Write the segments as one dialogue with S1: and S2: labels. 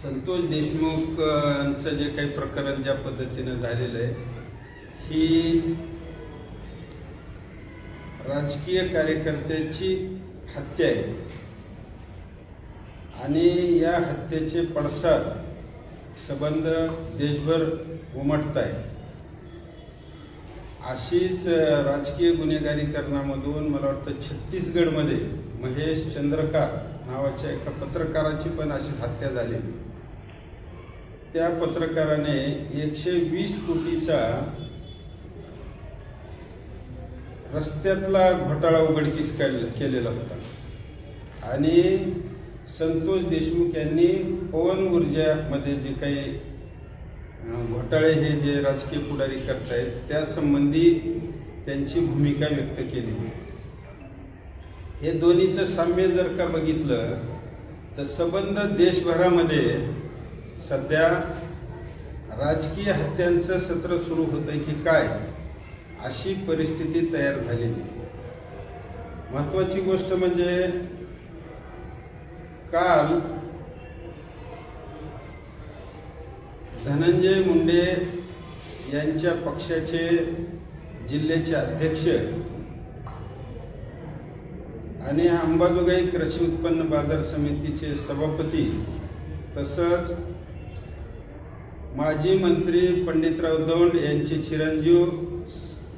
S1: संतोष देशमुखांचं जे काही प्रकरण ज्या पद्धतीनं झालेलं आहे, ही राजकीय कार्यकर्त्याची हत्या आहे आणि या हत्येचे पडसाद संबंध देशभर उमटत आहे। अशीच राजकीय गुन्हेगारीकरणामधून मला वाटतं छत्तीसगडमध्ये महेश चंद्रकार नावाच्या एका पत्रकाराची पण अशीच हत्या झालेली। त्या पत्रकाराने 120 कोटीचा रस्त्यातला घोटाळा उघडकीस केलेला होता आणि संतोष देशमुख यांनी पवन ऊर्जामध्ये जे काही घोटाळे हे जे राजकीय पुढारी करतायत त्या संबंधी त्यांची भूमिका व्यक्त केली। हे दोन्हीचं साम्य जर का बघितलं तर संबंध देशभरामध्ये सध्या राजकीय हत्यांचं सत्र सुरू होतंय की काय अशी परिस्थिती तयार झालेली। महत्त्वाची गोष्ट म्हणजे काल धनंजय मुंडे यांच्या पक्षाचे जिल्ह्याचे अध्यक्ष आणि अंबाजोगाई कृषी उत्पन्न बाजार समितीचे सभापती तसंच माजी मंत्री पंडितराव दौंड यांचे चिरंजीव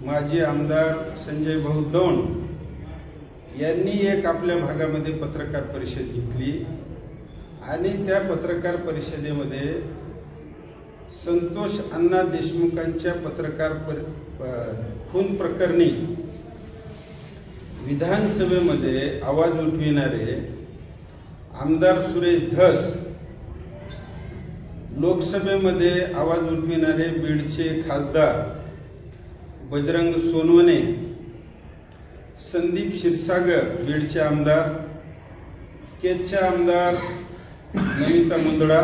S1: माजी आमदार संजय भाऊ दौंड यांनी एक आपल्या भागामध्ये पत्रकार परिषद घेतली आणि त्या पत्रकार परिषदेमध्ये संतोष अण्णा देशमुखांच्या पत्रकार खून प्रकरणी विधानसभेमध्ये आवाज उठविणारे आमदार सुरेश धस, लोकसभेमध्ये आवाज उठविणारे बीडचे खासदार बजरंग सोनवणे, संदीप क्षीरसागर बीडचे आमदार, केजच्या आमदार नमिता मुंदडा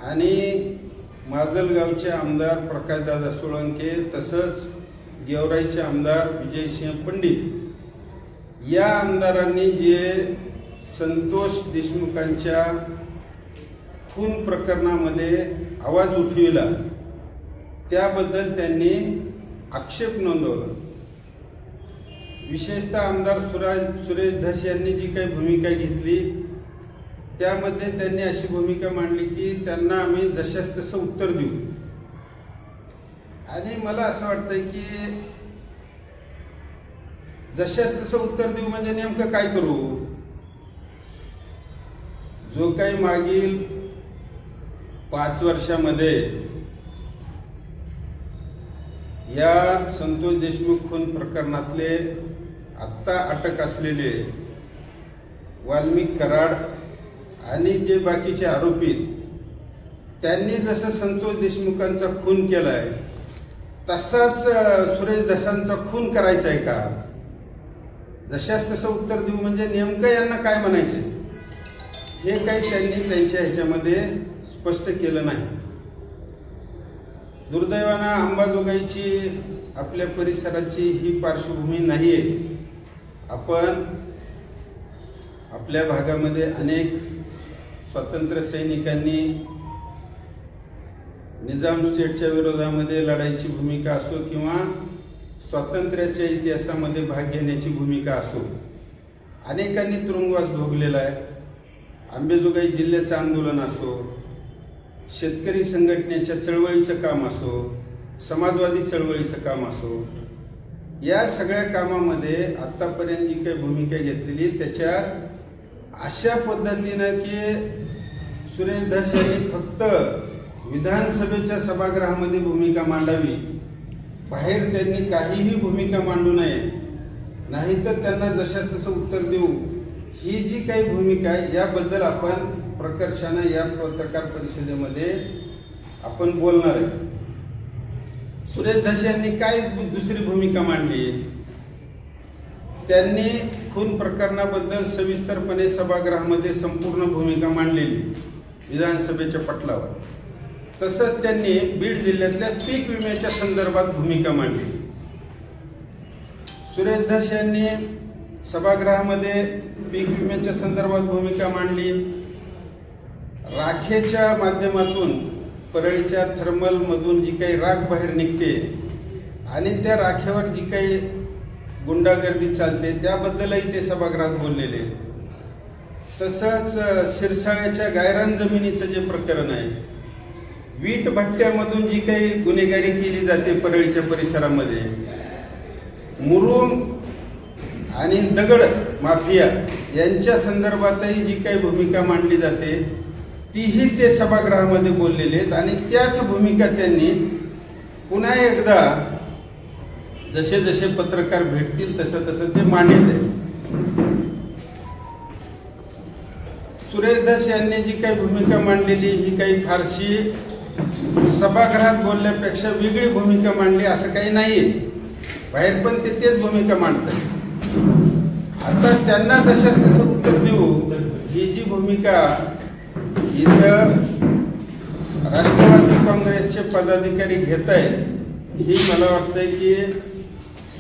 S1: आणि माजलगावचे आमदार प्रकाशदादा सोळंके तसंच गेवराईचे आमदार विजयसिंह पंडित या आमदारांनी जे संतोष देशमुखांच्या खून प्रकरणामध्ये आवाज उठविला त्याबद्दल त्यांनी आक्षेप नोंदवला। विशेषतः आमदार सुरेश धस यांनी जी काही भूमिका घेतली त्यामध्ये त्यांनी अशी भूमिका मांडली की त्यांना आम्ही जशास तसं उत्तर देऊ आणि मला असं वाटतंय की जशास तसं उत्तर देऊ म्हणजे नेमकं काय करू। जो काही मागील 5 वर्षामध्ये या संतोष देशमुख खून प्रकरणातले आत्ता अटक असलेले वाल्मिक कराड आणि जे बाकीचे आरोपी त्यांनी जसं संतोष देशमुखांचा खून केलाय तसाच सुरेश धसांचा खून करायचा आहे का, जशास तसं उत्तर देऊ म्हणजे नेमकं यांना काय म्हणायचं हे काही त्यांनी त्यांच्या ह्याच्यामध्ये स्पष्ट केलं नाही। दुर्दैवानं अंबाजोगाईची आपल्या परिसराची ही पार्श्वभूमी नाही आहे। आपण आपल्या भागामध्ये अनेक स्वातंत्र्य सैनिकांनी निजाम स्टेटच्या विरोधामध्ये लढाईची भूमिका असो किंवा स्वातंत्र्याच्या इतिहासामध्ये भाग घेण्याची भूमिका असो अनेकांनी तुरुंगवास भोगलेला आहे। अंबाजोगाई जिल्ह्याचं आंदोलन असो, शेतकरी संघटनेच्या चळवळीचं काम असो, समाजवादी चळवळीचं काम असो, या सगळ्या कामामध्ये आतापर्यंत जी काही भूमिका घेतलेली त्याच्यात अशा पद्धतीनं की सुरेश धस यांनी फक्त विधानसभेच्या सभागृहामध्ये भूमिका मांडावी, बाहेर त्यांनी काहीही भूमिका मांडू नये, नाहीतर त्यांना जशास तसं उत्तर देऊ ही जी काही भूमिका आहे याबद्दल आपण प्रकर्षाने या पत्रकार परिषदेमध्ये आपण बोलणार आहे। सुरेश धस यांनी काय दुसरी भूमिका मांडली, त्यांनी खून प्रकरणाबद्दल सविस्तरपणे सभागृहामध्ये संपूर्ण भूमिका मांडलेली विधानसभेच्या पटलावर। तसंच त्यांनी बीड जिल्ह्यातल्या पीक विम्याच्या संदर्भात भूमिका मांडली। सुरेश धस यांनी सभागृहामध्ये पीक विम्याच्या संदर्भात भूमिका मांडली राखेच्या माध्यमातून परळीच्या थर्मलमधून जी काही राख बाहेर निघते आणि त्या राखेवर जी काही गुंडागर्दी चालते त्याबद्दलही ते सभागृहात बोललेले. तसंच शिरसाळ्याच्या गायरान जमिनीचं जे प्रकरण आहे, वीट भट्ट्यामधून जी काही गुन्हेगारी केली जाते परळीच्या परिसरामध्ये, मुरुम आणि दगड माफिया यांच्या संदर्भातही जी काही भूमिका मांडली जाते तीही ते सभागृहामध्ये बोललेले आहेत. आणि त्याच भूमिका त्यांनी पुन्हा एकदा जसे जसे पत्रकार भेटतील तसं तसं ते मांडत आहेत. सुरेश धस यांनी जी काही भूमिका मांडलेली ही काही फारशी सभागृहात बोलण्यापेक्षा वेगळी भूमिका मांडली असं काही नाहीये. बाहेर पण ते तेच भूमिका मांडतात. आता त्यांना जशाच तसं उत्तर देऊ, ही जी भूमिका इथं राष्ट्रवादी काँग्रेसचे पदाधिकारी घेत आहेत ही मला वाटतंय की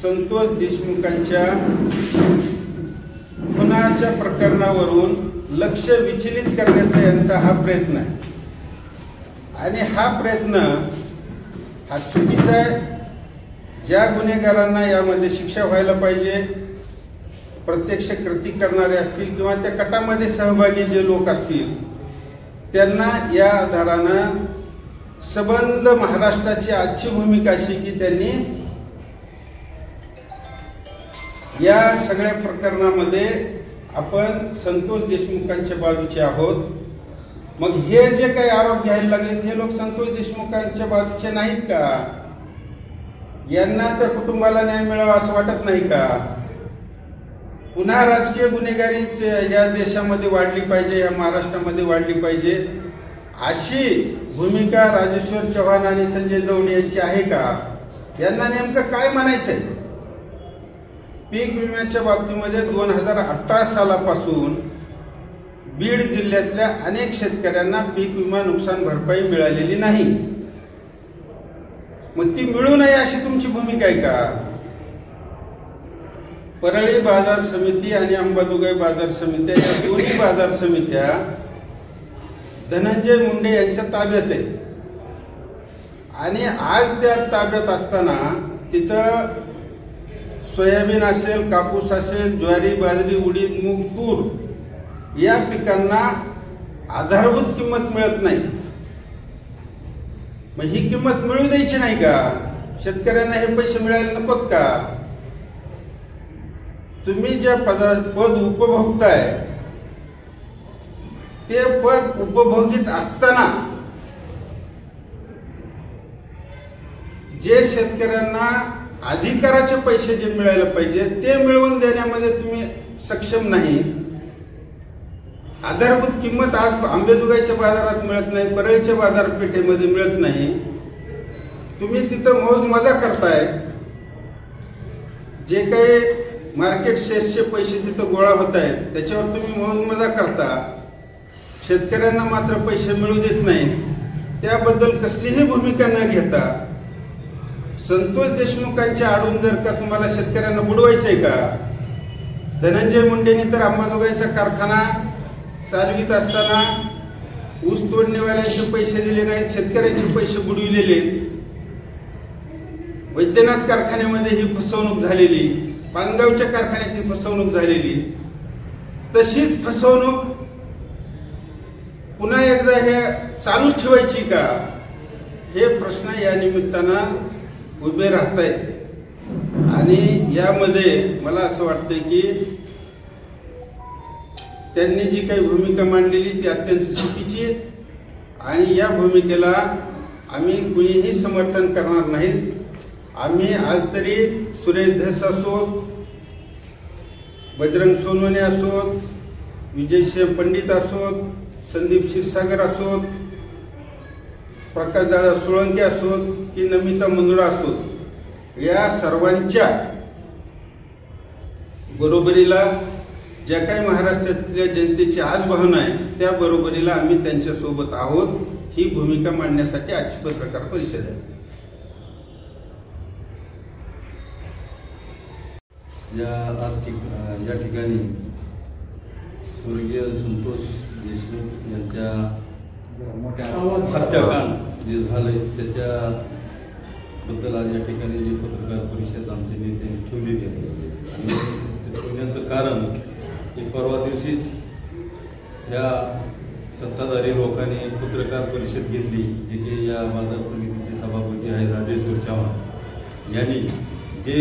S1: संतोष देशमुखांच्या खुनाच्या प्रकरणावरून लक्ष विचलित करण्याचा यांचा हा प्रयत्न आहे. आणि हा प्रयत्न हा चुकीचा आहे. ज्या गुन्हेगारांना यामध्ये शिक्षा व्हायला पाहिजे, प्रत्यक्ष कृती करणारे असतील किंवा त्या कटामध्ये सहभागी जे लोक असतील त्यांना या आधारानं सबंध महाराष्ट्राची आजची भूमिका अशी की त्यांनी या सगळ्या प्रकरणामध्ये आपण संतोष देशमुखांच्या बाजूचे आहोत. मग हे जे काही आरोप घ्यायला लागलेत हे लोक संतोष देशमुखांच्या बाजूचे नाहीत का? यांना त्या कुटुंबाला न्याय मिळावा असं वाटत नाही का? पुन्हा राजकीय गुन्हेगारीच या देशामध्ये वाढली पाहिजे, या महाराष्ट्रामध्ये वाढली पाहिजे अशी भूमिका राजेश्वर चव्हाण आणि संजय दौंड यांची आहे का? यांना नेमकं काय म्हणायचंय? पीक विम्याच्या बाबतीमध्ये 2018 सालापासून बीड जिल्ह्यातल्या अनेक शेतकऱ्यांना पीक विमा नुकसान भरपाई मिळालेली नाही. मग ती मिळू नये अशी तुमची भूमिका आहे का? परळी बाजार समिती आणि अंबाजोगाई बाजार समित्या या दोन्ही बाजार समित्या धनंजय मुंडे यांच्या ताब्यात आहेत. आणि आज त्या ताब्यात असताना तिथं सोयाबीन असेल, कापूस असेल, ज्वारी, बाजरी, उडीद, मूग, तूर या पिकांना आधारभूत किंमत मिळत नाही. मग ही किंमत मिळू द्यायची नाही का? शेतकऱ्यांना हे पैसे मिळायला नकोत का? तुम्ही ज्या पद उपभोगताय ते पद उपभोगित असताना जे शेतकऱ्यांना अधिकाराचे पैसे जे मिळायला पाहिजे ते मिळवून देण्यामध्ये तुम्ही सक्षम नाही. आधारभूत किंमत आज अंबाजोगाईच्या बाजारात मिळत नाही, परळीच्या बाजारपेठेमध्ये मिळत नाही. तुम्ही तिथं मौज मजा करताय. जे काही मार्केट सेसचे पैसे तिथं गोळा होत आहेत त्याच्यावर तुम्ही मौज मजा करता. शेतकऱ्यांना मात्र पैसे मिळू देत नाही. त्याबद्दल कसलीही भूमिका न घेता संतोष देशमुखांच्या आडून जर का तुम्हाला शेतकऱ्यांना बुडवायचंय का? धनंजय मुंडेंनी तर अंबाजोगाईचा कारखाना चालवित असताना ऊस तोडणीवाल्यांचे पैसे दिले नाहीत, शेतकऱ्यांचे पैसे बुडविलेले. वैद्यनाथ कारखान्यामध्ये ही फसवणूक झालेली, पानगावच्या कारखान्यात ही फसवणूक झालेली. तशीच फसवणूक पुन्हा एकदा हे चालूच ठेवायची का? हे प्रश्न या निमित्तानं उभे राहत आहेत. आणि यामध्ये मला असं वाटतंय की त्यांनी जी काही भूमिका मांडलेली ती अत्यंत चुकीची आहे. आणि या भूमिकेला आम्ही कुणीही समर्थन करणार नाहीत. आम्ही आज तरी सुरेश धस असोत, बजरंग सोनवणे असोत, विजयसिंह पंडित असोत, संदीप क्षीरसागर असोत, प्रकाशदादा सोळंके असोत की नमिता मुंदडा असोत, या सर्वांच्या बरोबरीला ज्या काही महाराष्ट्रातल्या जनतेची आज भावना आहे त्या बरोबरीला आम्ही त्यांच्या सोबत आहोत. ही भूमिका मांडण्यासाठी आजची पत्रकार परिषद आहे.
S2: या ठिकाणी स्वर्गीय संतोष देशमुख यांच्या हत्याकांड जे झालंय त्याच्याबद्दल आज या ठिकाणी जी पत्रकार परिषद आमच्या नेत्यांनी ठेवलेली आहे आणि ठेवण्याचं कारण की परवा दिवशीच या सत्ताधारी लोकांनी पत्रकार परिषद घेतली, जे की या बाजार समितीचे सभापती आहेत राजेश्वर चव्हाण यांनी जे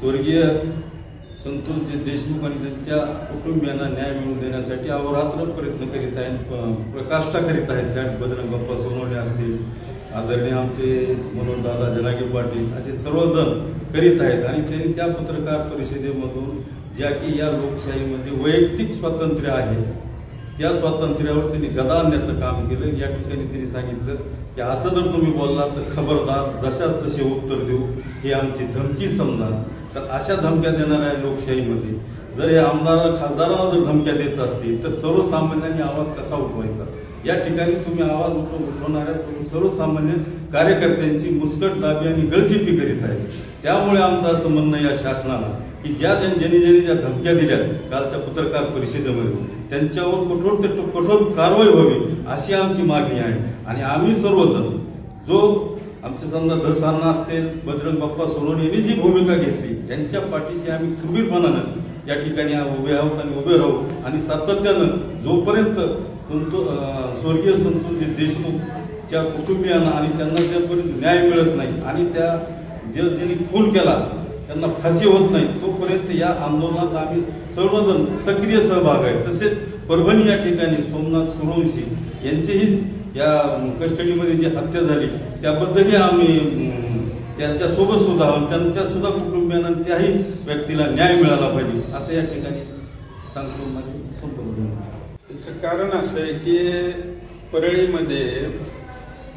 S2: स्वर्गीय संतोषजी देशमुख आणि त्यांच्या कुटुंबियांना न्याय मिळवून देण्यासाठी अहोरात्र प्रयत्न करीत आहेत, प्रकाष्ठा करीत आहेत. त्यात बजरंग बाप्पा सोनवणे असतील, आदरणीय आमचे मनोजदादा जनागे पाटील असे सर्वजण करीत आहेत. आणि त्यांनी त्या पत्रकार परिषदेमधून ज्या की या लोकशाहीमध्ये वैयक्तिक स्वातंत्र्य आहे त्या स्वातंत्र्यावर त्यांनी गदा आणण्याचं काम केलं. या ठिकाणी त्यांनी सांगितलं की असं जर तुम्ही बोलला तर खबरदार, जशा तसे उत्तर देऊ, ही आमची धमकी समजा. तर अशा धमक्या देणाऱ्या लोकशाहीमध्ये जर हे आमदार खासदारांना जर धमक्या देत असतील तर सर्वसामान्यांनी आवाज कसा उठवायचा? या ठिकाणी तुम्ही आवाज उठवणाऱ्या सर्वसामान्य कार्यकर्त्यांची मुस्कटदाबी आणि गळचिपी करीत आहे. त्यामुळे आमचं असं म्हणणं या शासनाला की ज्यांनी ज्या धमक्या दिल्या कालच्या पत्रकार परिषदेमध्ये त्यांच्यावर कठोर कारवाई व्हावी अशी आमची मागणी आहे. आणि आम्ही सर्वजण जो आमचे समजा दसांना असतील, बजरंग बाप्पा सोनवणे यांनी जी भूमिका घेतली त्यांच्या पाठीशी आम्ही खंबीरपणानं या ठिकाणी उभे आहोत आणि उभे राहू. आणि सातत्यानं जोपर्यंत स्वर्गीय संतोषजी देशमुखच्या कुटुंबियांना आणि त्यांना त्यापर्यंत न्याय मिळत नाही आणि ज्यांनी खून केला त्यांना फाशी होत नाही तोपर्यंत या आंदोलनात आम्ही सर्वजण सक्रिय सहभाग आहे. तसेच परभणी या ठिकाणी सोमनाथ सूर्यवंशी यांचीही या कस्टडीमध्ये जी हत्या झाली त्याबद्दलही आम्ही त्यांच्यासोबत सुद्धा त्यांच्या सुद्धा कुटुंबियांना त्याही व्यक्तीला न्याय मिळाला पाहिजे असं या ठिकाणी सांगतो. माझे संपूर्ण
S1: त्याचं कारण असं आहे की परळीमध्ये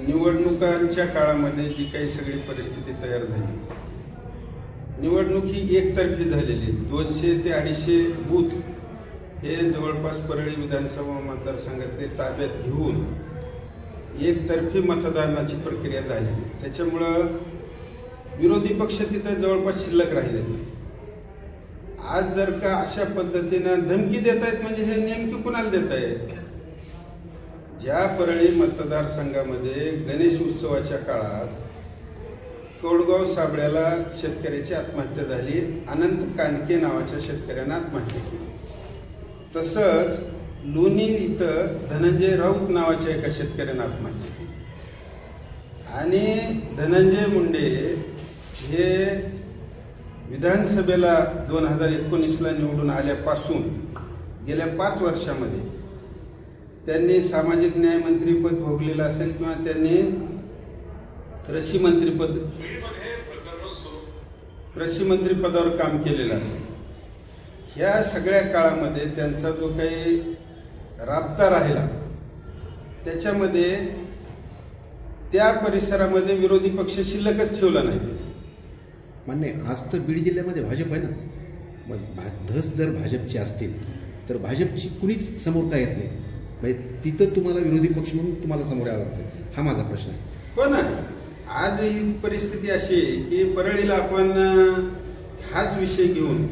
S1: निवडणुकांच्या काळामध्ये जी काही सगळी परिस्थिती तयार झाली, निवडणूक ही एकतर्फी झालेली. 200 ते 250 बूथ हे जवळपास परळी विधानसभा मतदारसंघातले ताब्यात घेऊन एकतर्फी मतदानाची प्रक्रिया झाली. त्याच्यामुळं विरोधी पक्ष तिथं जवळपास शिल्लक राहिले नाही. आज जर का अशा पद्धतीनं धमकी देत आहेत म्हणजे हे नेमकी कुणाला देत आहेत? ज्या परळी मतदारसंघामध्ये गणेश उत्सवाच्या काळात कोडगाव साबळ्याला शेतकऱ्याची आत्महत्या झाली, अनंत कांडके नावाच्या शेतकऱ्यानं आत्महत्या केली. तसंच लोणी इथं धनंजय राऊत नावाच्या एका शेतकऱ्यानं आत्महत्या केली. आणि धनंजय मुंडे हे विधानसभेला 2019ला निवडून आल्यापासून गेल्या 5 वर्षामध्ये त्यांनी सामाजिक न्याय मंत्रीपद भोगलेलं असेल किंवा त्यांनी कृषी मंत्रिपदावर काम केलेलं असेल. ह्या सगळ्या काळामध्ये त्यांचा जो काही राबता राहिला त्याच्यामध्ये त्या परिसरामध्ये विरोधी पक्ष शिल्लकच ठेवला नाही.
S3: मान्य. आज तर बीड जिल्ह्यामध्ये भाजप आहे ना, मग धस जर भाजपचे असतील तर भाजपची कुणीच समोर का येत नाही? म्हणजे तिथं तुम्हाला विरोधी पक्ष म्हणून तुम्हाला समोर यावं लागतं, हा माझा प्रश्न आहे.
S1: हो ना. आज ही परिस्थिती अशी आहे की परळीला आपण हाच विषय घेऊन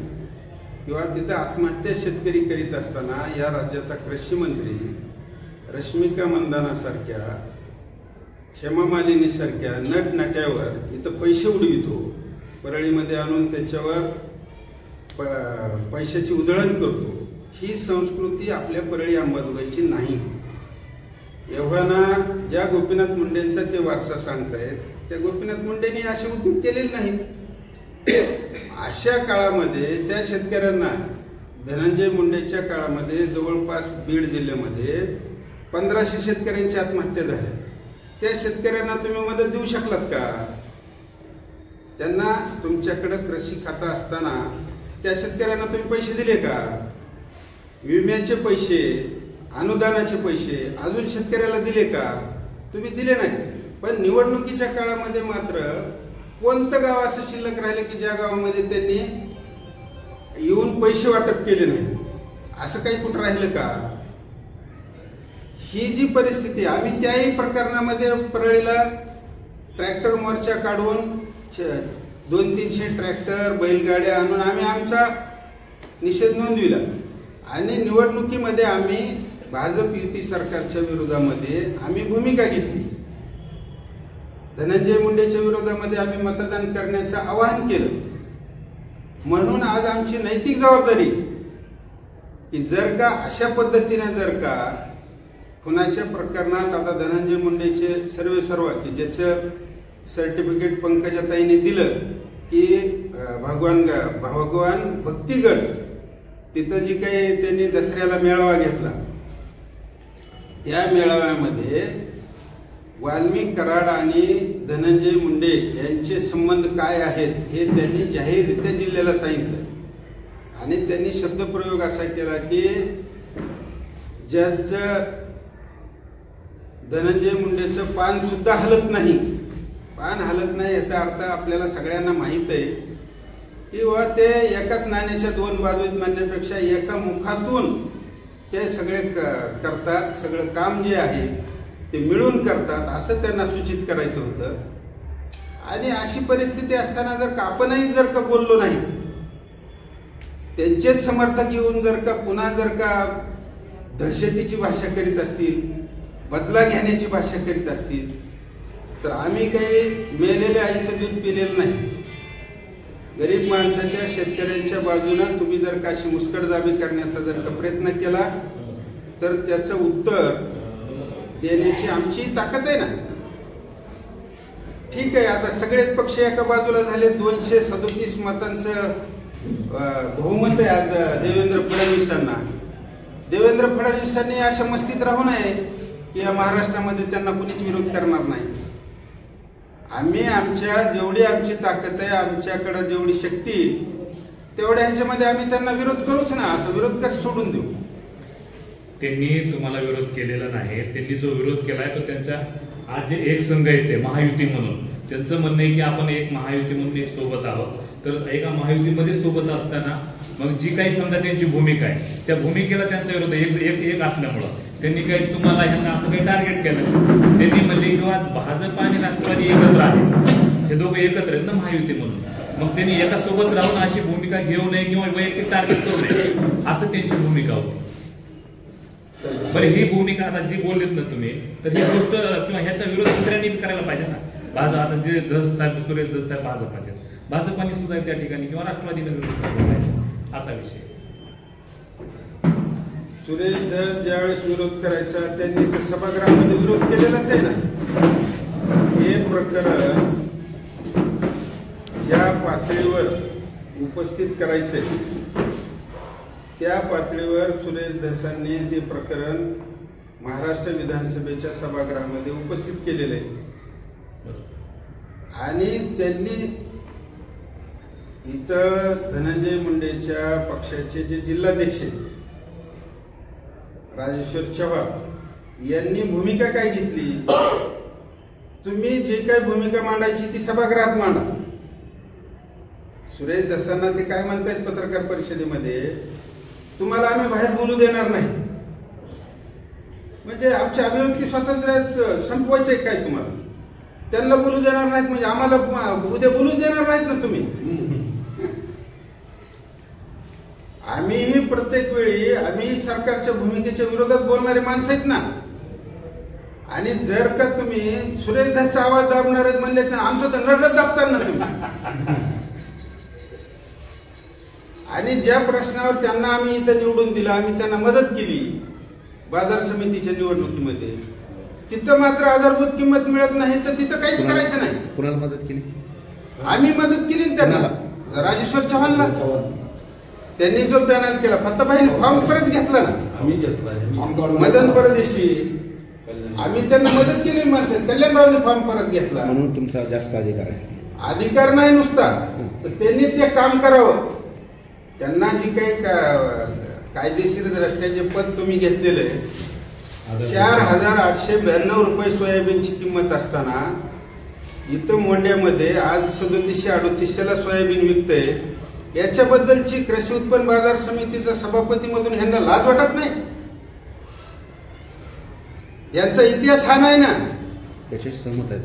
S1: किंवा तिथं आत्महत्या शेतकरी करीत असताना या राज्याचा कृषी मंत्री रश्मिका मंदानासारख्या, हेमा मालिनीसारख्या नटनाट्यावर इथं पैसे उडवितो, परळीमध्ये आणून त्याच्यावर पैशाची उधळण करतो. ही संस्कृती आपल्या परळी अंबाजोगाईची नाही. एव्हाना ज्या गोपीनाथ मुंडेंचा ते वारसा सांगतायत त्या गोपीनाथ मुंडेंनी असे उद्योग केलेले नाहीत. अशा काळामध्ये त्या शेतकऱ्यांना धनंजय मुंडेच्या काळामध्ये जवळपास बीड जिल्ह्यामध्ये 1500 शेतकऱ्यांची आत्महत्या झाल्या. त्या शेतकऱ्यांना तुम्ही मदत देऊ शकलात का? त्यांना तुमच्याकडे कृषी खाता असताना त्या शेतकऱ्यांना तुम्ही पैसे दिले का? विम्याचे पैसे, अनुदानाचे पैसे अजून शेतकऱ्याला दिले का? तुम्ही दिले नाही. पण निवडणुकीच्या काळामध्ये मात्र कोणतं गाव असं शिल्लक राहिले की ज्या गावामध्ये त्यांनी येऊन पैसे वाटप केले नाही? असं काही कुठं राहिलं का? ही जी परिस्थिती, आम्ही त्याही प्रकरणामध्ये परळीला ट्रॅक्टर मोर्चा काढून 200-300 ट्रॅक्टर बैलगाड्या आणून आम्ही आमचा निषेध नोंदविला. आणि निवडणुकीमध्ये आम्ही भाजप युती सरकारच्या विरोधामध्ये आम्ही भूमिका घेतली. धनंजय मुंडेच्या विरोधामध्ये आम्ही मतदान करण्याचं आवाहन केलं. म्हणून आज आमची नैतिक जबाबदारी की जर का अशा पद्धतीने जर का खुनाच्या प्रकरणात आता धनंजय मुंडेचे सर्व की ज्याचं सर्टिफिकेट पंकजाताईने दिलं की भगवान भक्तिगड तिथं जी काही त्यांनी दसऱ्याला मेळावा घेतला, त्या मेळाव्यामध्ये वाल्मिक कराड आणि धनंजय मुंडे यांचे संबंध काय आहेत हे त्यांनी जाहीररित्या जिल्ह्याला सांगितलं. आणि त्यांनी शब्दप्रयोग असा केला की ज्याचं धनंजय मुंडेचं पान सुद्धा हलत नाही, पान हलत नाही याचा अर्थ आपल्याला सगळ्यांना माहीत आहे की व ते एकाच नाण्याच्या दोन बाजूत म्हणण्यापेक्षा एका मुखातून ते सगळे करतात, सगळं काम जे आहे ते मिळून करतात असं त्यांना सूचित करायचं होतं. आणि अशी परिस्थिती असताना जर का आपणही जर का बोललो नाही, त्यांचेच समर्थक येऊन जर का पुन्हा जर का दहशतीची भाषा करीत असतील, बदला घेण्याची भाषा करीत असतील, तर आम्ही काही मेलेल्या आईचं दूध पिलेलं नाही. गरीब माणसाच्या, शेतकऱ्यांच्या बाजूने तुम्ही जर का अशी मुस्कटदाबी करण्याचा जर का प्रयत्न केला तर त्याचं उत्तर देण्याची आमची ताकद आहे ना. ठीक आहे, आता सगळेच पक्ष एका बाजूला झाले, 237 मतांचं बहुमत आहे आज देवेंद्र फडणवीसांना. देवेंद्र फडणवीसांनी अशा मस्तीत राहू नये की या महाराष्ट्रामध्ये त्यांना कुणीच विरोध करणार नाही. आम्ही आमच्या जेवढी आमची ताकद आहे, आमच्याकडे जेवढी शक्ती तेवढ्या ह्याच्यामध्ये आम्ही त्यांना विरोध करूच ना. असं विरोध कसं सोडून देऊ?
S4: त्यांनी तुम्हाला विरोध केलेला नाही. त्यांनी जो विरोध केलाय तो त्यांच्या आज जे एक संघ येते महायुती म्हणून, त्यांचं म्हणणं आहे की आपण एक महायुती म्हणून एक सोबत आहोत. तर एका महायुतीमध्ये सोबत असताना मग जी काही समजा त्यांची भूमिका आहे त्या भूमिकेला त्यांचा विरोध एक असल्यामुळं त्यांनी काही तुम्हाला ह्यांना असं काही टार्गेट केलं. त्यांनी म्हणले किंवा भाजप आणि राष्ट्रवादी एकत्र आहे, हे दोघं एकत्र आहेत ना महायुती म्हणून, मग त्यांनी एका सोबत राहून अशी भूमिका घेऊ नये किंवा वैयक्तिक टार्गेट करू नये असं त्यांची भूमिका होती. बरं, ही भूमिका आता जी बोललीत ना तुम्ही, तर ही गोष्ट किंवा ह्याचा विरोध दुसऱ्यांनी करायला पाहिजे ना. भाजप आता जे सुरेश धस साहेब भाजपाचे, भाजपाने सुद्धा त्या ठिकाणी किंवा राष्ट्रवादीने विरोध करायला पाहिजे असा विषय.
S1: सुरेश धस ज्यावेळेस विरोध करायचा त्यांनी तर सभागृहामध्ये विरोध केलेलाच आहे ना. हे प्रकरण ज्या पातळीवर उपस्थित करायचंय त्या पातळीवर सुरेश धसांनी ते प्रकरण महाराष्ट्र विधानसभेच्या सभागृहामध्ये उपस्थित केलेलं आहे. आणि त्यांनी इथं धनंजय मुंडेच्या पक्षाचे जे जिल्हाध्यक्ष राजेश्वर चव्हाण यांनी भूमिका काय घेतली, तुम्ही जे काही भूमिका मांडायची ती सभागृहात मांडा. सुरेश धसांना ते काय म्हणतायत पत्रकार परिषदेमध्ये, तुम्हाला आम्ही बाहेर बोलू देणार नाही. म्हणजे आमच्या अभिव्यक्ती स्वातंत्र्यात संपवायचं आहे काय तुम्हाला? त्यांना बोलू देणार नाहीत म्हणजे आम्हाला उद्या बोलू देणार नाहीत ना तुम्ही? आम्हीही प्रत्येक वेळी आम्ही सरकारच्या भूमिकेच्या विरोधात बोलणारे माणसं आहेत ना. आणि जर का तुम्ही सुरेश धसचा आवाज दाबणार आहेत म्हणले तर आमचं तर नरडत दाबतात ना तुम्ही. आणि ज्या प्रश्नावर त्यांना आम्ही इथं निवडून दिलं, आम्ही त्यांना मदत केली बाजार समितीच्या निवडणुकीमध्ये, तिथं मात्र आधारभूत किंमत मिळत नाही तर तिथं काहीच करायचं नाही.
S3: कुणाला मदत केली?
S1: आम्ही मदत केली त्यांना, राजेश्वर चव्हाणला. त्यांनी जो पॅनल केला, फत्ताबाईने फॉर्म परत घेतला ना, मदन परदेशी, आम्ही त्यांना मदत केली. माणसं कल्याणरावने फॉर्म परत घेतला.
S3: म्हणून तुमचा जास्त अधिकार आहे.
S1: अधिकार नाही नुसता, तर त्यांनी ते काम करावं. त्यांना जी काही कायदेशीर दृष्ट्या जे पद तुम्ही घेतलेलं आहे, 4,892 रुपये सोयाबीनची किंमत असताना इथं मोंड्यामध्ये आज 3738ला सोयाबीन विकतंय. याच्याबद्दलची कृषी उत्पन्न बाजार समितीचा सभापती मधून ह्यांना लाज वाटत नाही? यांचा इतिहास हा नाही ना.
S3: याच्याशी सहमत आहे.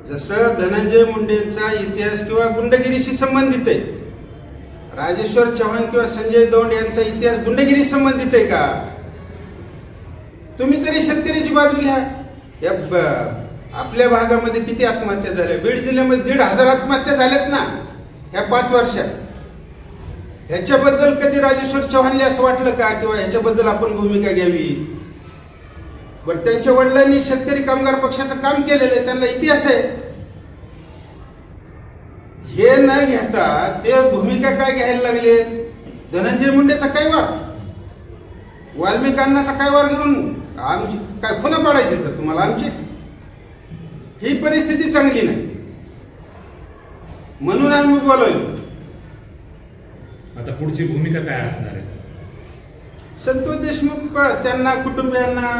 S1: जसं धनंजय मुंडेंचा इतिहास किंवा गुंडगिरीशी संबंधित आहे, राजेश्वर चव्हाण किंवा संजय दौंड यांचा इतिहास गुंडगिरी संबंधित आहे का? तुम्ही तरी शेतकऱ्याची बाजू घ्या. आपल्या भागामध्ये किती आत्महत्या झाल्या? बीड जिल्ह्यामध्ये 1,500 आत्महत्या झाल्यात ना ह्या 5 वर्षात. ह्याच्याबद्दल कधी राजेश्वर चव्हाणला असं वाटलं का किंवा ह्याच्याबद्दल आपण भूमिका घ्यावी? बरं, त्यांच्या वडिलांनी शेतकरी कामगार पक्षाचं काम केलेलं आहे, त्यांना इतिहास आहे. हे न घेता ते भूमिका काय घ्यायला लागले? धनंजय मुंडेचा काय वार, वाल्मिक अण्णाचा काय वार घेऊन आमची काय खुणा पाडायची तर तुम्हाला आमची? ही परिस्थिती चांगली नाही म्हणून आम्ही बोलवलो.
S4: आता पुढची भूमिका काय असणार आहे?
S1: संतोष देशमुख त्यांना कुटुंबियांना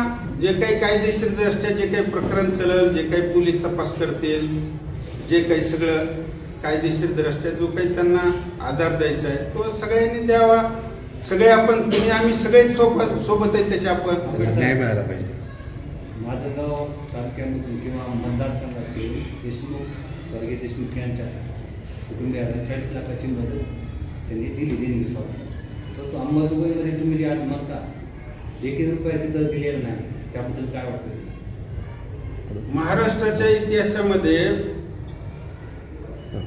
S1: जे काही कायदेशीर दृष्ट्या जे काही प्रकरण चालेल, जे काही पोलीस तपास करतील, जे काही सगळं कायदेशीर दृष्ट्या जो काही त्यांना आधार द्यायचा आहे तो सगळ्यांनी द्यावा. सगळे आपण आम्ही सगळे सोबत आहेत त्याच्या आपण
S3: न्याय मिळाला पाहिजे.
S5: माझं गाव तालुक्यामधून किंवा मतदारसंघातील देशमुख, स्वर्गीय देशमुख यांच्या कुटुंबियांना 40 लाखाची मदत त्यांनी दिली देणगी स्वतः. तर तो अंबाजोगाईमध्ये तुम्ही जे आज म्हणता 1 रुपया तिथं दिलेला नाही, त्याबद्दल काय वाटतं?
S1: महाराष्ट्राच्या इतिहासामध्ये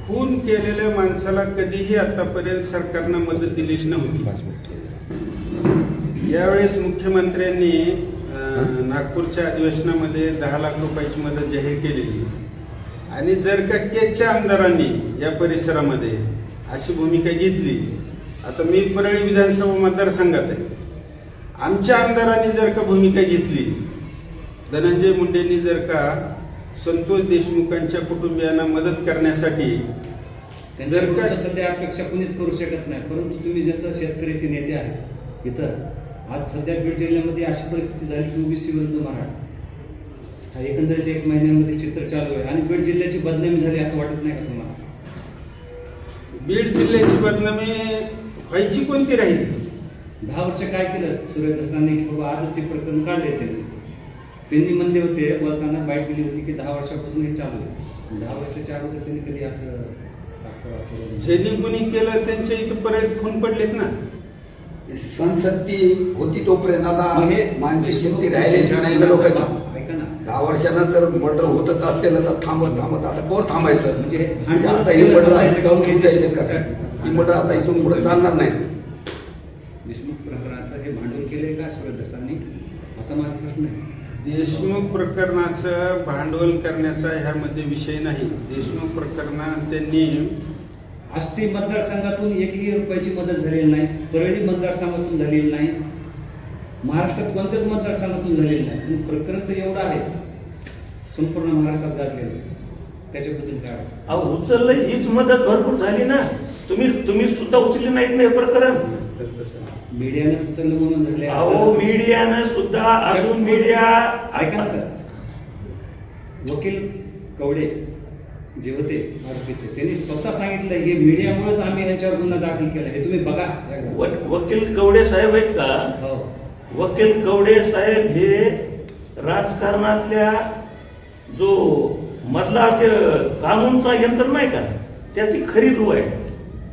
S1: खून केलेल्या माणसाला कधीही आतापर्यंत सरकारनं मदत दिलीच नव्हती. यावेळेस मुख्यमंत्र्यांनी नागपूरच्या अधिवेशनामध्ये 10 लाख रुपयाची मदत जाहीर केलेली. आणि जर का केजच्या आमदारांनी या परिसरामध्ये अशी भूमिका घेतली, आता मी परळी विधानसभा मतदारसंघात आहे, आमच्या आमदारांनी जर का भूमिका घेतली, धनंजय मुंडेंनी जर का संतोष देशमुखांच्या कुटुंबियांना मदत करण्यासाठी
S5: जर का सध्या अपेक्षा कुणीच करू शकत नाही, परंतु तुम्ही जसं शेतकऱ्याचे नेते आहेत इथं, आज सध्या बीड जिल्ह्यामध्ये अशी परिस्थिती झाली की ओबीसी विरुद्ध मराठा हा एकंदरीत 1 महिन्यामध्ये चित्र चालू आहे आणि बीड जिल्ह्याची बदनामी झाली असं वाटत नाही का तुम्हाला?
S1: बीड जिल्ह्याची बदनामी व्हायची कोणती राहिली?
S5: 10 वर्ष काय केलं सुरेश दसांनी की बाबा आजच ते प्रकरण काढले त्यांनी म्हणले होते बोलताना बाईट दिली होती की 10 वर्षापासून हे चालू आहे. 10 वर्षाच्या अगोदर त्यांनी कधी असं
S1: ज्यांनी कुणी केलं त्यांच्या इथं परत खून पडलेत ना.
S6: संसत्ती होती तोपर्यंत आता मानसिक शक्ती राहिल्याची नाही ना लोकांची.
S5: ऐका ना,
S6: 10 वर्षानंतर मर्डर होतच असलेलं तर थांबत आता कोण थांबायचं?
S5: म्हणजे
S6: आता हे मर्डर असे जाऊन घेऊन जायचे का? ही मर्डर आता इथून पुढे चालणार नाही.
S5: देशमुख प्रकरणाचं हे भांडवल केलंय का सुरेश दसांनी, असा माझा प्रश्न आहे.
S1: देशमुख प्रकरणाचं भांडवल करण्याचा ह्यामध्ये विषय नाही. देशमुख प्रकरणात त्यांनी
S5: आष्टी मतदारसंघातून 1ही रुपयाची मदत झालेली नाही, परळी मतदारसंघातून झालेली नाही, महाराष्ट्रात कोणत्याच मतदारसंघातून झालेली नाही. पण प्रकरण तर एवढं आहे संपूर्ण महाराष्ट्रात गाजलेलं, त्याच्याबद्दल काय वाटतं?
S7: अहो उचललं, हीच मदत भरपूर झाली ना. तुम्ही सुद्धा उचलली नाहीत ना हे प्रकरण.
S5: मीडियाने उचललं म्हणून झाले.
S7: अहो मीडियानं सुद्धा अजून मीडिया
S5: ऐका ना सर, वकील कवडे जे होते आरोपीचे त्यांनी स्वतः सांगितलं की मीडियामुळेच आम्ही यांच्यावर गुन्हा दाखल केला. हे तुम्ही बघा.
S7: वकील कवडे साहेब आहेत का?
S5: हो.
S7: वकील कवडे साहेब हे राजकारणातल्या जो मधला कानूनचा यंत्र नाही का त्याची खरी दुवा आहे.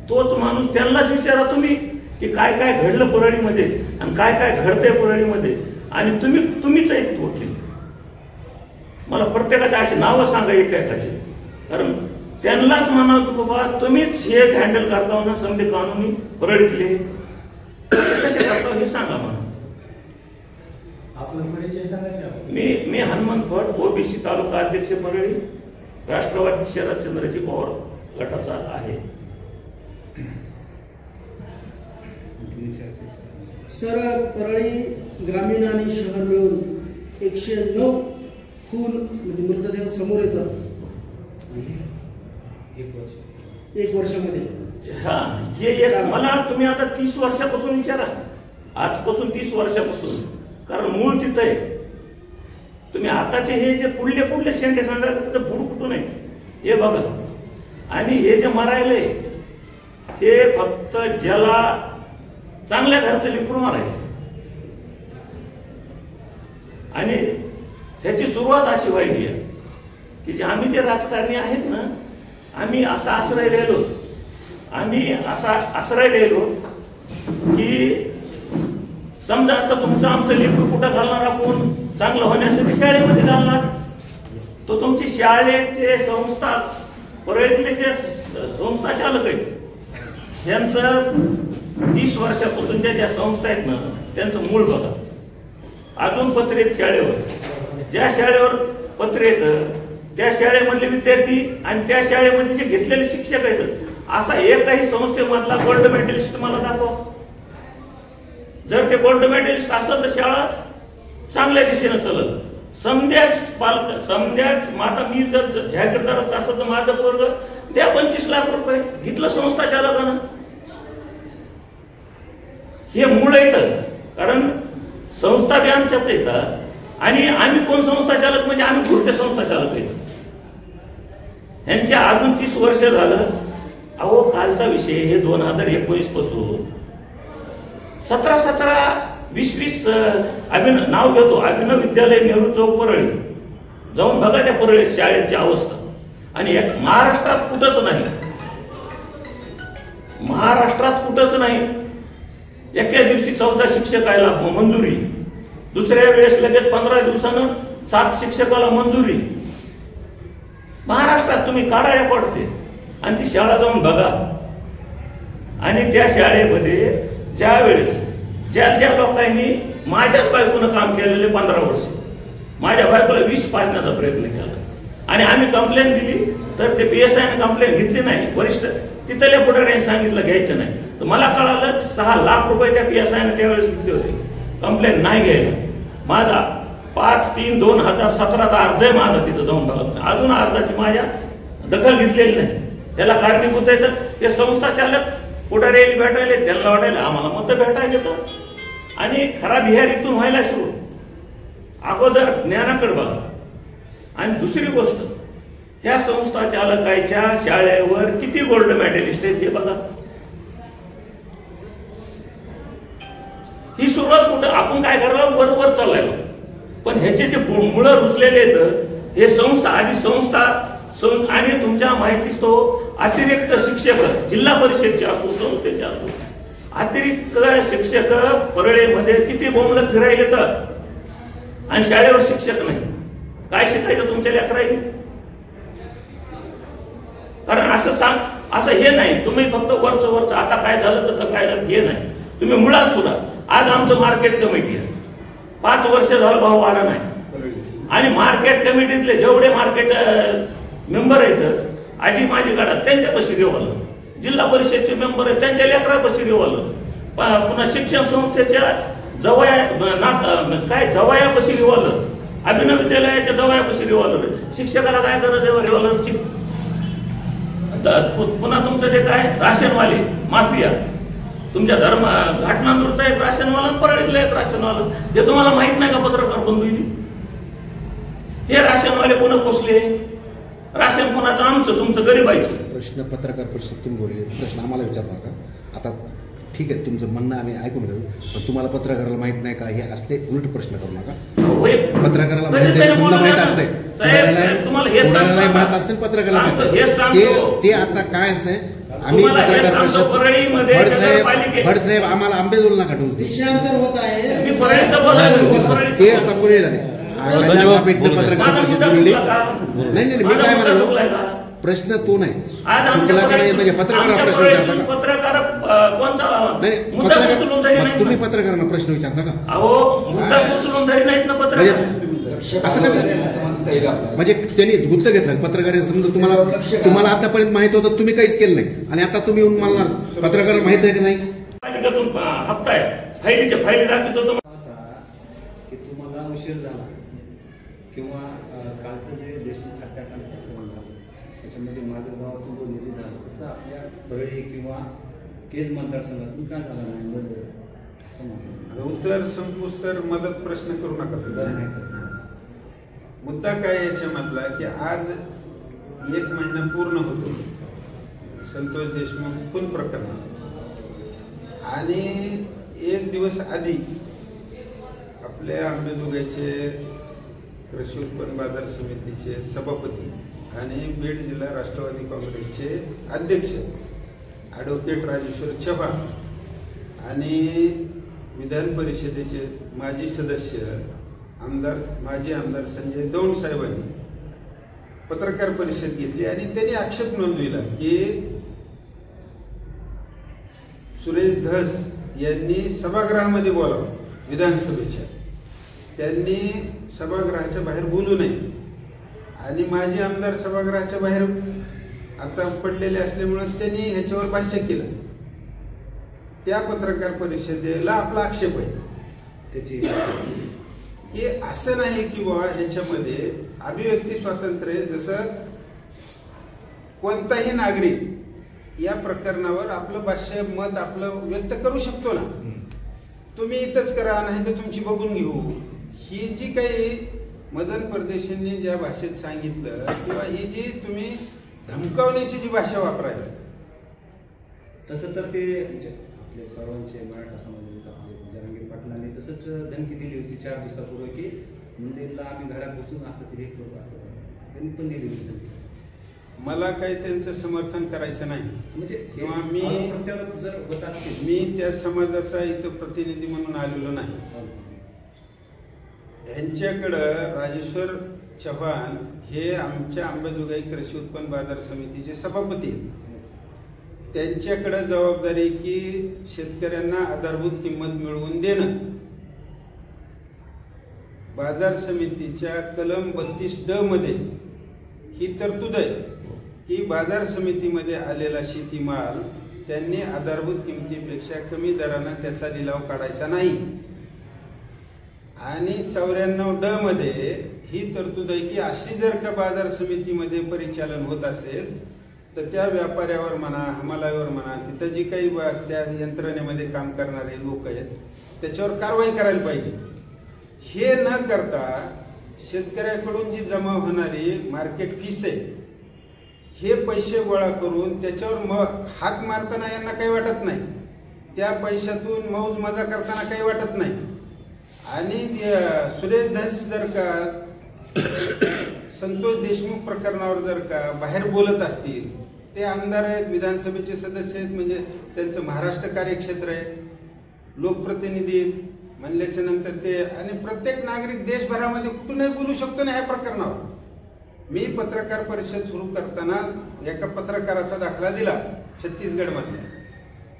S7: तोच माणूस, त्यांनाच विचारा तुम्ही की काय काय घडलं परळीमध्ये आणि काय काय घडतंय परळीमध्ये. आणि तुम्हीच आहेत वकील. मला प्रत्येकाचे अशी नावं सांगा एकाचे, कारण त्यांनाच म्हणा की बाबा तुम्हीच हे हँडल करता ना समजे कानूनी परळीतले कसे करता हे सांगा म्हणा. मी हनुमंत फड, ओबीसी तालुका अध्यक्ष परळी, राष्ट्रवादी शरदचंद्रजी पवार गटाचा आहे.
S8: सर, परळी ग्रामीण आणि शहर मिळून 109 खून म्हणजे मृतदेह समोर येतात 1 वर्षामध्ये.
S7: हा, हे मला तुम्ही आता 30 वर्षापासून विचारा, आजपासून 30 वर्षापासून, कारण मूळ तिथं आहे. तुम्ही आताचे हे जे पुढले शेंडे सांगा तिथं बुड कुठून आहे हे बघा. आणि हे जे मरायले हे फक्त ज्याला चांगल्या घरचं लिकरू मारायचं. आणि त्याची सुरुवात अशी व्हायली आहे की जे आम्ही जे राजकारणी आहेत ना, आम्ही असा आश्रय द्यायलो की समजा आता तुमचं आमचं लेकरू कुठं घालणार, आपण चांगलं होण्यासाठी शाळेमध्ये घालणार. तो तुमची शाळेचे संस्था परळीतले जे संस्था चालक आहेत यांचं 30 वर्षापासूनच्या ज्या संस्था आहेत ना त्यांचं मूळ बघा. अजून पत्र येत शाळेवर, ज्या शाळेवर पत्र येतं त्या शाळेमधले विद्यार्थी आणि त्या शाळेमध्ये जे घेतलेले शिक्षक आहेत असा एकही संस्थेमधला गोल्ड मेडलिस्ट मला दाखवा. जर ते गोल्ड मेडलिस्ट असेल तर शाळा चांगल्या दिशेनं चालत. समध्याच आता मी जर जाहीरदारच असं तर माझं वर्ग द्या 25 लाख रुपये घेतलं संस्था चालकानं. हे मूळ येतं, कारण संस्था बी आमच्याच येतात आणि आम्ही कोण संस्था चालक म्हणजे आम्ही घुरटे संस्था चालक येतो. यांच्या अजून 30 वर्ष झालं. अहो कालचा विषय हे 2019 पासून 17 20 नाव घेतो अभिनव विद्यालय नेहरू चौक परळी. जाऊन बघा त्या परळी शाळेची अवस्था. आणि महाराष्ट्रात कुठंच नाही, महाराष्ट्रात कुठंच नाही. एका दिवशी 14 शिक्षकाला मंजुरी, दुसऱ्या वेळेस लगेच 15 दिवसानं 7 शिक्षकाला मंजुरी. महाराष्ट्रात तुम्ही काढा या पडते आणि ती शाळा जाऊन बघा. आणि त्या शाळेमध्ये ज्या वेळेस ज्या लोकांनी माझ्याच बायकोनं काम केलेले 15 वर्ष, माझ्या बायकोला 20 पाजण्याचा प्रयत्न केला आणि आम्ही कंप्लेंट दिली तर ते PSI ने कंप्लेंट घेतली नाही. वरिष्ठ तिथल्या पुढाऱ्यांनी सांगितलं घ्यायचं नाही. तर मला कळालं 6 लाख रुपये त्या PSI ने त्यावेळेस घेतले होते कंप्लेंट नाही घ्यायला. माझा 5/3/2017 अर्ज आहे माझा, तिथं जाऊन बघत नाही. अजून अर्जाची माझ्या दखल घेतलेली नाही. त्याला कारणीभूत येतं ते संस्था चालक पुढारी भेटायला, त्यांना वाटायला आम्हाला मतं भेटायला येतं आणि खराब बिहार इथून व्हायला सुरू. अगोदर ज्ञानाकडे बघा. आणि दुसरी गोष्ट, ह्या संस्था चालकाच्या शाळेवर किती गोल्ड मेडलिस्ट आहेत हे बघा. ही सुरुवात कुठं आपण काय करायला बरोबर चाललाय, पण ह्याचे जे मुळं रुजलेले आहेत हे संस्था आधी संस्था आणि तुमच्या माहितीच तो अतिरिक्त शिक्षक जिल्हा परिषदचे असो संस्थेचे असो अतिरिक्त शिक्षक परळीमध्ये किती बोंबलत फिरायले तर आणि शाळेवर शिक्षक नाही. काय शिकायचं तुमच्या लेकरांनी? कारण असं हे नाही तुम्ही फक्त वरचं आता काय झालं तर काय झालं हे नाही. तुम्ही मुळात सुद्धा आज आमचं मार्केट कमिटी आहे, 5 वर्ष झालं भाव वाढा नाही. आणि मार्केट कमिटीतले जेवढे मार्केट मेंबर आहेत आजी माझी गाडा त्यांच्यापाशी रेवलं, जिल्हा परिषदचे मेंबर आहेत त्यांच्या लेकरापाशी रेवलं, पुन्हा शिक्षण संस्थेच्या जवयापाशी रेवलं, अभिनव विद्यालयाच्या जवयापाशी रेवलं. शिक्षकाला काय गरज आहे रेवलरची? पुन्हा तुमचं ते काय राशनवाले माफिया, तुमच्या घाटनांदूरचा एक राशनवाला, परळीतला एक राशनवाला, हे तुम्हाला माहित नाही का पत्रकार बंधू? हे राशनवाले कोण पोचले? राशन कोणाचं? आमचं, तुमचं, गरीबाईचं.
S3: प्रश्न पत्रकार परिषद तुम्ही बोलले, प्रश्न आम्हाला विचारू नका. आता ठीक आहे तुमचं म्हणणं आम्ही ऐकून घेऊ, पण तुम्हाला पत्रकाराला माहित नाही का हे असले उलट प्रश्न करू नका. पत्रकाराला माहित असते, पुढाऱ्याला माहित असते, पत्रकाराला माहित. ते आता काय असते आम्ही पत्रकार परिषद फडसाहेब आम्हाला आंबेजोल नका ठेवू
S8: विषयांतर होत आहे
S3: ते आता बोलायला पत्रकार परिषद बोलली नाही. मी काय म्हणालो प्रश्न तो नाही चुकला का नाही म्हणजे पत्रकाराला प्रश्न विचारता का? नाही तुम्ही पत्रकारांना प्रश्न विचारता का? असं कसं म्हणजे त्यांनी गुत्त घेतलं पत्रकार समजा तुम्हाला आतापर्यंत माहित होतं तुम्ही काहीच केलं नाही आणि आता तुम्ही येऊन मला पत्रकाराला माहित आहे की नाही?
S7: हप्ता आहे फायलीच्या फायली दाखवतो
S5: की तुम्हाला उशीर झाला किंवा कालचं जे देशमुख हत्याकांड झालं त्याच्यामध्ये माझ्या गावातून जो निधी झाला तसं आपल्या परळी किंवा केज मतदारसंघातून का झाला नाही?
S1: उत्तर संपूस तर मदत प्रश्न करू नका. मुद्दा काय याच्यामधला की आज 1 महिना पूर्ण होतो संतोष देशमुख खून प्रकरणात आणि 1 दिवस आधी आपल्या आंबेजोगाईचे कृषी उत्पन्न बाजार समितीचे सभापती आणि बीड जिल्हा राष्ट्रवादी काँग्रेसचे अध्यक्ष ॲडव्होकेट राजेश्वर चव्हाण आणि विधान परिषदेचे माजी सदस्य माजी आमदार संजय दौंड साहेबांनी पत्रकार परिषद घेतली आणि त्यांनी आक्षेप नोंदविला की सुरेश धस यांनी सभागृहामध्ये बोलावं विधानसभेच्या, त्यांनी सभागृहाच्या बाहेर बोलू नये आणि माजी आमदार सभागृहाच्या बाहेर आता पडलेले असल्यामुळे त्यांनी ह्याच्यावर भाष्य केलं. त्या पत्रकार परिषदेला आपला आक्षेप आहे
S5: त्याची
S1: की असं नाही की बाबा ह्याच्यामध्ये अभिव्यक्ती स्वातंत्र्य, जसं कोणताही नागरिक या प्रकरणावर आपलं भाष्य मत आपलं व्यक्त करू शकतो ना. तुम्ही इथंच करा, नाही तर तुमची बघून घेऊ. ही जी काही मदन परदेशींनी ज्या भाषेत सांगितलं किंवा ही जी तुम्ही धमकावण्याची जी भाषा वापरायला,
S5: तसं तर ते आपले सर्वांचे मराठा समाजाचे आपले जरांगे पाटलांनी तसंच धमकी दिली होती 4 दिवसापूर्वी की मुंडेला आम्ही घरात बसून असं ते हे करू, असं त्यांनी पण दिली होती धमकी.
S1: मला काही त्यांचं समर्थन करायचं नाही.
S5: म्हणजे
S1: किंवा मी
S5: जर होत असतील,
S1: मी त्या समाजाचा इथं प्रतिनिधी म्हणून आलेलो नाही. यांच्याकडं राजेश्वर चव्हाण हे आमच्या अंबाजोगाई कृषी उत्पन्न बाजार समितीचे सभापती आहेत. त्यांच्याकडे जबाबदारी की शेतकऱ्यांना आधारभूत किंमत मिळवून देणं. बाजार समितीच्या कलम 32D मध्ये ही तरतूद आहे की बाजार समितीमध्ये आलेला शेतीमाल त्यांनी आधारभूत किमतीपेक्षा कमी दरानं त्याचा लिलाव काढायचा नाही. आणि 94D मध्ये ही तरतूद आहे की अशी जर का बाजार समितीमध्ये परिचालन होत असेल तर त्या व्यापाऱ्यावर म्हणा, हमालावर म्हणा, तिथं जी काही त्या यंत्रणेमध्ये काम करणारे लोक आहेत त्याच्यावर कारवाई करायला पाहिजे. हे न करता शेतकऱ्याकडून जी जमा होणारी मार्केट फीस आहे हे पैसे गोळा करून त्याच्यावर हात मारताना यांना काही वाटत नाही, त्या पैशातून मौज मजा करताना काही वाटत नाही. आणि सुरेश धस जर का संतोष देशमुख प्रकरणावर जर का बाहेर बोलत असतील, ते आमदार आहेत, विधानसभेचे सदस्य आहेत, म्हणजे त्यांचं महाराष्ट्र कार्यक्षेत्र आहे, लोकप्रतिनिधी म्हणल्याच्या नंतर ते, आणि प्रत्येक नागरिक देशभरामध्ये कुठूनही बोलू शकतो ना ह्या प्रकरणावर. मी पत्रकार परिषद सुरू करताना एका पत्रकाराचा दाखला दिला छत्तीसगडमधल्या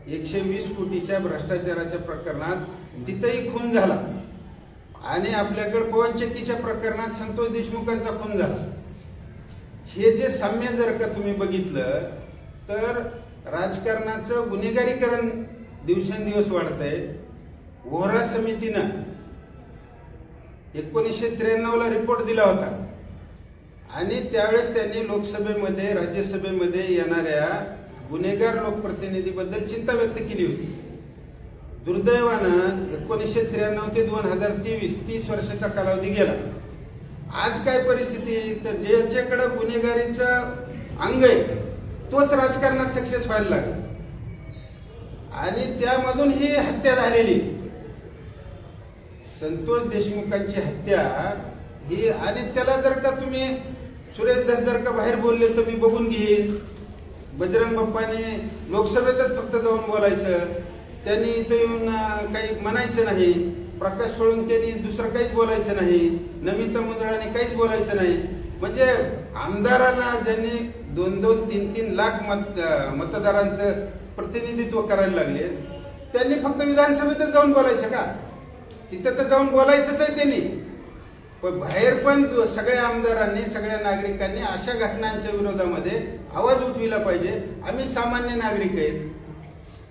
S1: 120 कोटीच्या भ्रष्टाचाराच्या प्रकरणात, तिथंही खून झाला. आणि आपल्याकडे पवनचक्कीच्या प्रकरणात संतोष देशमुखांचा खून झाला. हे जे साम्य जर का तुम्ही बघितलं तर राजकारणाचं गुन्हेगारीकरण दिवसेंदिवस वाढतंय. वोहरा समितीनं 1993ला रिपोर्ट दिला होता आणि त्यावेळेस त्यांनी लोकसभेमध्ये राज्यसभेमध्ये येणाऱ्या गुन्हेगार लोकप्रतिनिधीबद्दल चिंता व्यक्त केली होती. दुर्दैवानं 1993 ते 2023 30 वर्षाचा कालावधी गेला. आज काय परिस्थिती, तर ज्याच्याकडे गुन्हेगारीचं अंग आहे तोच राजकारणात सक्सेस व्हायला लागला आणि त्यामधून ही हत्या झालेली. संतोष देशमुखांची हत्या ही, आणि त्याला जर का तुम्ही सुरेश धस जर का बाहेर बोलले तर मी बघून घेईन. बजरंग बाप्पाने लोकसभेतच फक्त जाऊन बोलायचं, त्यांनी इथं येऊन काही म्हणायचं नाही. प्रकाश सोळंकेनी दुसरं काहीच बोलायचं नाही. नमिता मुंदळाने काहीच बोलायचं नाही. म्हणजे आमदारांना ज्यांनी 2-2, 3-3 लाख मतदारांचं प्रतिनिधित्व करायला लागले, त्यांनी फक्त विधानसभेतच जाऊन बोलायचं का? तिथं तर जाऊन बोलायचंच आहे त्यांनी, पण बाहेर पण सगळ्या आमदारांनी, सगळ्या नागरिकांनी अशा घटनांच्या विरोधामध्ये आवाज उठविला पाहिजे. आम्ही सामान्य नागरिक आहेत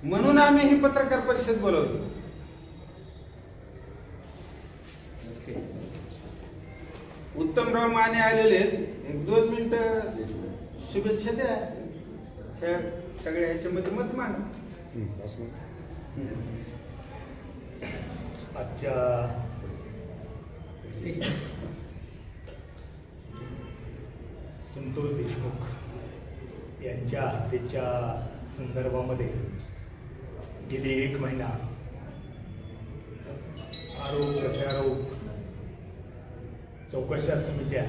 S1: म्हणून आम्ही ही पत्रकार परिषद बोलवतो. उत्तमराव माने आलेले आहेत, 1-2 मिनिटं शुभेच्छा द्या. ह्या सगळ्या ह्याच्यामध्ये मत मांडा.
S9: आजच्या संतोष देशमुख यांच्या हत्येच्या संदर्भामध्ये गेली 1 महिना आरोप प्रत्यारोप, चौकशा समित्या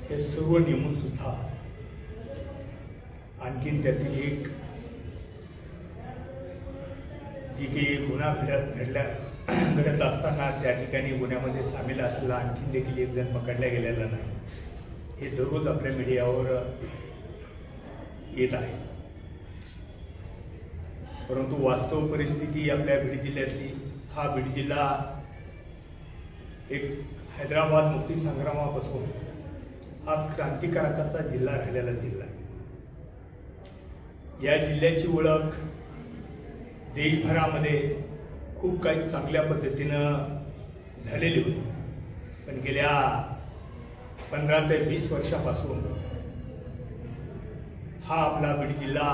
S9: हे सर्व नेमून सुद्धा आणखीन त्यातील एक जी काही गुन्हा घडत असताना त्या ठिकाणी गुन्ह्यामध्ये सामील असलेला आणखीन देखील एक जण पकडला गेलेला नाही, हे दररोज आपल्या मीडियावर येत आहे. परंतु वास्तव परिस्थिती आपल्या बीड जिल्ह्यातली, हा बीड जिल्हा एक हैदराबाद मुक्ती संग्रामापासून हा क्रांतिकारकाचा जिल्हा राहिलेला जिल्हा आहे. या जिल्ह्याची ओळख देशभरामध्ये खूप काही चांगल्या पद्धतीनं झालेली होती, पण गेल्या 15 ते 20 वर्षापासून हा आपला बीड जिल्हा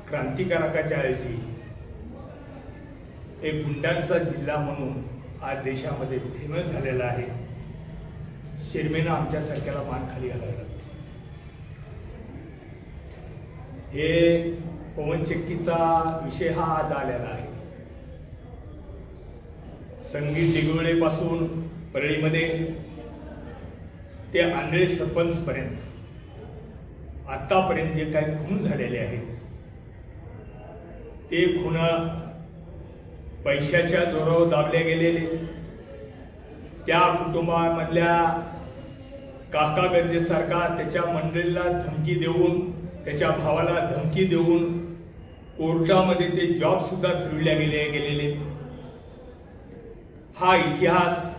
S9: क्रांतिकारकाच्या ऐवजी एक गुंडांचा जिल्हा म्हणून आज देशामध्ये फेमस झालेला आहे. शर्मेनं आमच्यासारख्याला मान खाली घालायला. हे पवनचक्कीचा विषय हा आज आलेला आहे. संगीत डिगोळेपासून परळीमध्ये ते आंधळे सरपंच पर्यंत आतापर्यंत जे काही खून झालेले आहेत ते खून पैशाच्या जोरावर दाबले गेलेले, त्या कुटुंबामधल्या काका गरजेसारखा त्याच्या मंडळीला धमकी देऊन, त्याच्या भावाला धमकी देऊन कोर्टामध्ये ते जॉब सुद्धा फिरवल्या गेलेले. हा इतिहास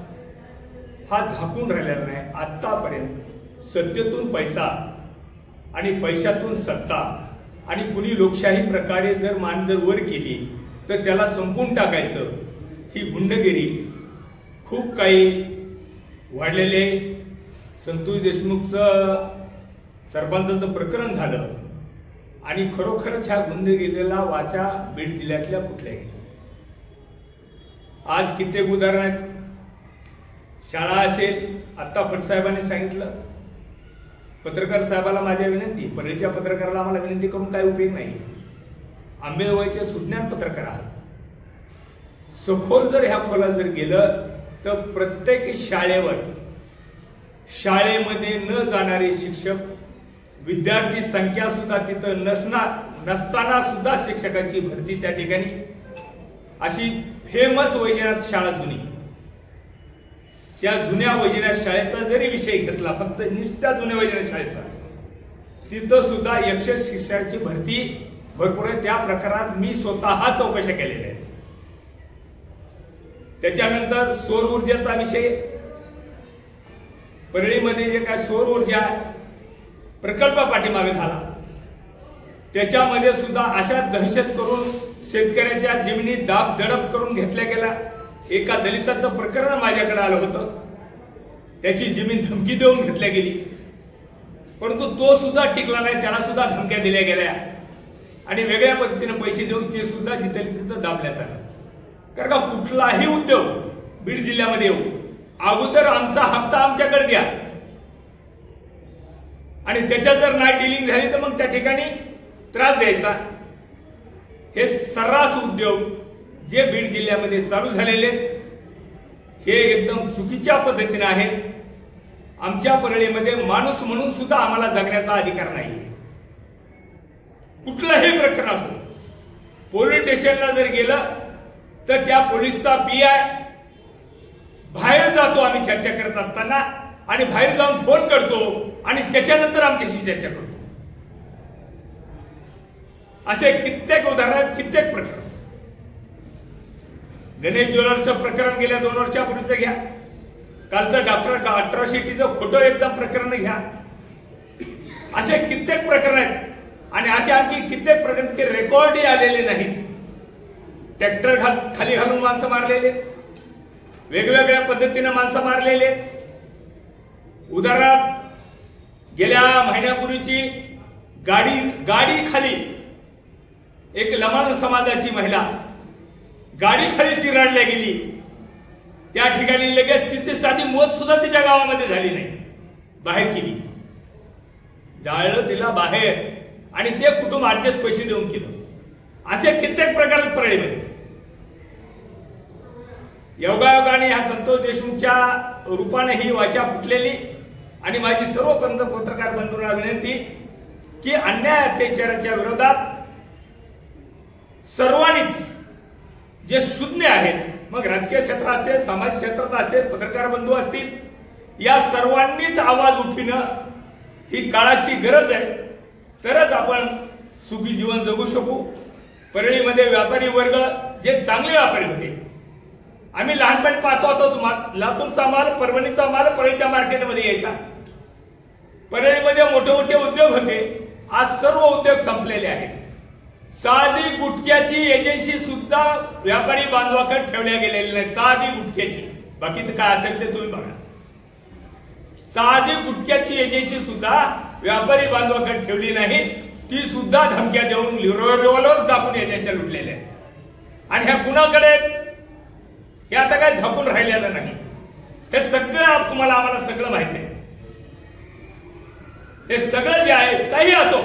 S9: हा झाकून राहिलेला नाही. आतापर्यंत सत्तेतून पैसा आणि पैशातून सत्ता आणि कुणी लोकशाही प्रकारे जर मान जर वर केली तर त्याला संपून टाकायचं, ही गुंडगिरी खूप काही वाढलेले. संतोष देशमुखचं सरपंचाचं प्रकरण झालं आणि खरोखरच ह्या गुंडगिरीला वाचा बीड जिल्ह्यातल्या फुटल्या गेल्या. आज कित्येक उदाहरण आहेत. शाळा असेल, आत्ता फडसाहेबांनी सांगितलं. पत्रकार साहेबाला माझ्या विनंती, परळीच्या पत्रकाराला आम्हाला विनंती करून काही उपयोग नाही. आंबेजोगाईचे सुज्ञान पत्रकार आहात. सखोल जर ह्या खोलात जर गेलं तर प्रत्येक शाळेमध्ये न जाणारे शिक्षक, विद्यार्थी संख्या सुद्धा तिथं नसताना सुद्धा शिक्षकाची भरती त्या ठिकाणी. अशी फेमस वैजनाथ शाळा जुनी, त्या जुन्या वैजनाथ शाळेचा जरी विषय घेतला, फक्त निष्ठा जुन्या वैजनाथ शाळेचा, तिथं सुद्धा 100 शिक्षकाची भरती भरपूर आहे. त्या प्रकारात मी स्वतः चौकशा केलेल्या आहेत. त्याच्यानंतर सौर ऊर्जेचा विषय, परळीमध्ये जे काय सौर ऊर्जा प्रकल्प पाठीमागे झाला, त्याच्यामध्ये सुद्धा अशा दहशत करून शेतकऱ्याच्या जमिनी दाब दडप करून घेतल्या गेल्या. एका दलिताचं प्रकरण माझ्याकडे आलं होतं, त्याची जमीन धमकी देऊन घेतल्या गेली, परंतु तो सुद्धा टिकला नाही. त्याला सुद्धा धमक्या दिल्या गेल्या आणि वेगळ्या पद्धतीने पैसे देऊन ते सुद्धा जिथे तिथं दाबण्यात आलं. कारण का कुठलाही उद्योग बीड जिल्ह्यामध्ये येऊ अगोदर आमचा हप्ता आमच्याकडे द्या आणि त्याच्यात जर नाही डिलिंग झाली तर मग त्या ठिकाणी त्रास द्यायचा. हे सर्रास उद्योग जे बीड जिल्ह्यामध्ये चालू झालेले हे एकदम चुकीच्या पद्धतीने आहेत. आमच्या परळीमध्ये माणूस म्हणून सुद्धा आम्हाला जगण्याचा अधिकार नाही. कुठलंही प्रकरण असो, पोलीस स्टेशनला जर गेलं तर त्या पोलीसचा PI बाहेर जातो आम्ही चर्चा करत असताना आणि बाहेर जाऊन फोन करतो आणि त्याच्यानंतर आमच्याशी चर्चा करतो. असे कित्येक उदाहरण, कित्येक प्रकरण. गणेश ज्वेलर्सचं प्रकरण गेल्या 2 वर्षापूर्वीचं घ्या, कालचं डॉक्टर अट्रॉसिटीचं फोटो एकदम प्रकरण घ्या. असे कित्येक प्रकरण आहेत आणि असे आणखी कित्येक प्रकरण की रेकॉर्डही आलेले नाहीत. ट्रॅक्टर खाली घालून माणसं मारलेले, वेगवेगळ्या पद्धतीने माणसं मारलेले. उदाहरणार्थ गेल्या महिन्यापूर्वीची गाडी खाली एक लमाण समाजाची महिला गाडी खाली चिराडल्या गेली. त्या ठिकाणी लगेच तिची साधी मौत सुद्धा तिच्या गावामध्ये झाली नाही, बाहेर केली, जाळलं तिला बाहेर आणि ते कुटुंब आजचेच पैसे देऊन केलं. असे कित्येक प्रकार परळीमध्ये. योगायोगाने ह्या संतोष देशमुखच्या रूपाने ही वाचा फुटलेली आणि माझी सर्व पत्रकार बंधूंना विनंती की अन्याय अत्याचाराच्या विरोधात सर्वांनीच जे सुज्ञ आहेत, मग राजकीय क्षेत्र असते, सामाजिक क्षेत्रात असते, पत्रकार बंधू असतील, या सर्वांनीच आवाज उठविणं ही काळाची गरज आहे. तरच आपण सुखी जीवन जगू शकू. परळीमध्ये व्यापारी वर्ग जे चांगले व्यापारी होते, आम्ही लहानपणी पाहतो होतो, लातूरचा माल, परभणीचा माल परळीच्या मार्केटमध्ये यायचा. परळीमध्ये मोठे मोठे उद्योग होते, आज सर्व उद्योग संपलेले आहेत. साधी गुटख्याची एजन्सी सुद्धा व्यापारी बांधवाकडे ठेवल्या गेलेली नाही. साधी गुटख्याची, बाकी तर काय असेल ते तुम्ही बघा. साधी गुटख्याची एजन्सी सुद्धा व्यापारी बांधवाकडे ठेवली नाही. ती सुद्धा धमक्या देऊन रिव्हॉल्वर्स दाखवून एजन्सी लुटलेल्या आहेत. आणि ह्या कुणाकडे, हे आता काय झाकून राहिलेलं नाही. हे सगळं तुम्हाला, आम्हाला सगळं माहिती आहे. हे सगळं जे आहे, काही असो,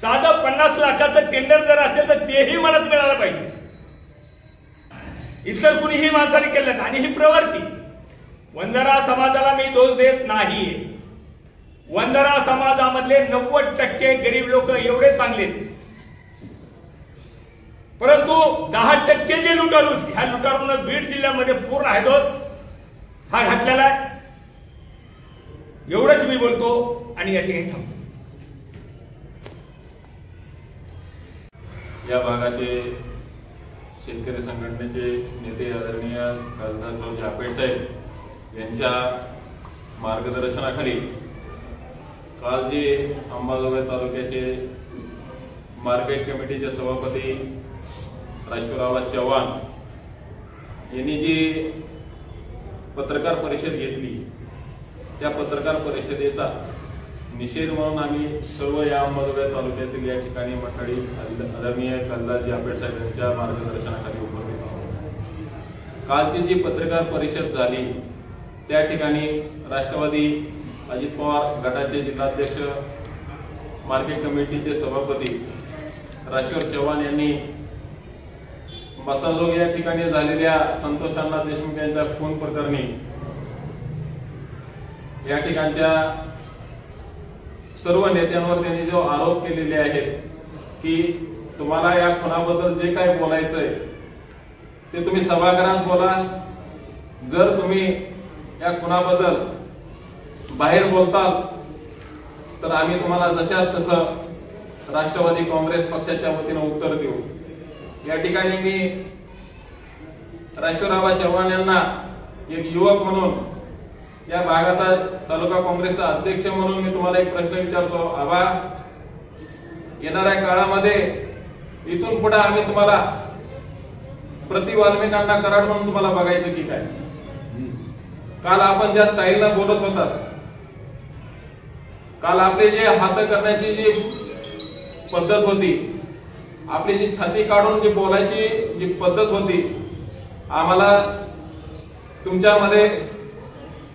S9: साधं 50 लाखाचं टेंडर जर असेल तर तेही मलाच मिळालं पाहिजे. इतर कुणीही माणसाने केलं. आणि ही प्रवृत्ती वंजारा समाजाला मी दोष देत नाही. वंजारा समाजामधले 90% गरीब लोक एवढे चांगले, परंतु 10% जे लुटारू, ह्या लुटारूनं बीड जिल्ह्यामध्ये पूर्ण हैदोस हा घातलेला आहे. एवढंच मी बोलतो आणि या ठिकाणी थांबतो.
S2: या भागाचे शेतकरी संघटनेचे नेते आदरणीय खासदार चौधरी आपेट साहेब यांच्या मार्गदर्शनाखाली काल जे अंबाजोगाई तालुक्याचे मार्केट कमिटीचे सभापती राजेश्वरराव चव्हाण यांनी जी पत्रकार परिषद घेतली, त्या पत्रकार परिषदेचा निषेध म्हणून आम्ही सर्व या अंबाजोगाई तालुक्यातील या ठिकाणी मंडळी आदरणीय खासदारजी आपेट साहेब यांच्या मार्गदर्शनाखाली उपस्थित आहोत. कालची जी पत्रकार परिषद झाली त्या ठिकाणी राष्ट्रवादी अजित पवार गटाचे जिल्हाध्यक्ष, मार्केट कमिटीचे सभापती राजेश्वर चव्हाण यांनी मसाजोग या ठिकाणी झालेल्या संतोष अण्णा देशमुख यांच्या खून प्रकरणी या ठिकाणच्या सर्व नेत्यांवर त्यांनी जो आरोप केलेले आहेत की तुम्हाला या खुनाबद्दल जे काही बोलायचंय ते तुम्ही सभागृहात बोला. जर तुम्ही या खुनाबद्दल बाहेर बोलताल तर आम्ही तुम्हाला जशाच तसं राष्ट्रवादी काँग्रेस पक्षाच्या वतीनं उत्तर देऊ. या ठिकाणी मी राजेश्वरराव चव्हाण यांना एक युवक म्हणून, या भागाचा तालुका काँग्रेसचा अध्यक्ष म्हणून मी तुम्हाला एक प्रश्न विचारतो. आबा, येणाऱ्या काळामध्ये इथून पुढे आम्ही तुम्हाला प्रति वाल्मिकांना कराड म्हणून तुम्हाला बघायचं की काय? काल आपण ज्या स्टाईलनं बोलत होतात, काल आपले जे हात करण्याची जी पद्धत होती, आपली जी छाती काढून जी बोलायची जी पद्धत होती, आम्हाला तुमच्यामध्ये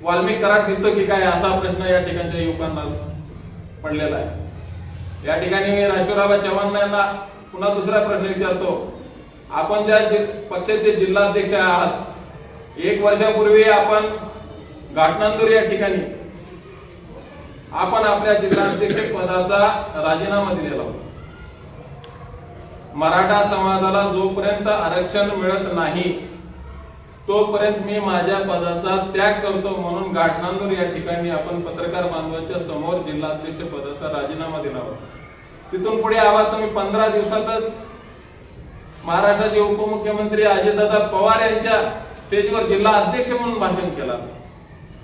S2: वाल्मिक कराड दिसतो की काय असा प्रश्न या ठिकाणच्या युवकांना पडलेला आहे. या ठिकाणी मी राजेश्वरराव चव्हाण यांना पुन्हा दुसरा प्रश्न विचारतो. आपण ज्या पक्षाचे जिल्हाध्यक्ष आहात, 1 वर्षापूर्वी आपण घाटनांदूर या ठिकाणी आपण आपल्या जिल्हाध्यक्ष पदाचा राजीनामा दिलेला होता. मराठा समाजाला जोपर्यंत आरक्षण मिळत नाही तोपर्यंत मी माझ्या पदाचा त्याग करतो म्हणून घाटनांदूर या ठिकाणी आपण पत्रकार बांधवांच्या समोर जिल्हाध्यक्ष पदाचा राजीनामा दिला होता. तिथून पुढे आवाज तुम्ही 15 दिवसातच महाराष्ट्राचे उपमुख्यमंत्री अजितदादा पवार यांच्या स्टेजवर जिल्हा अध्यक्ष म्हणून भाषण केला.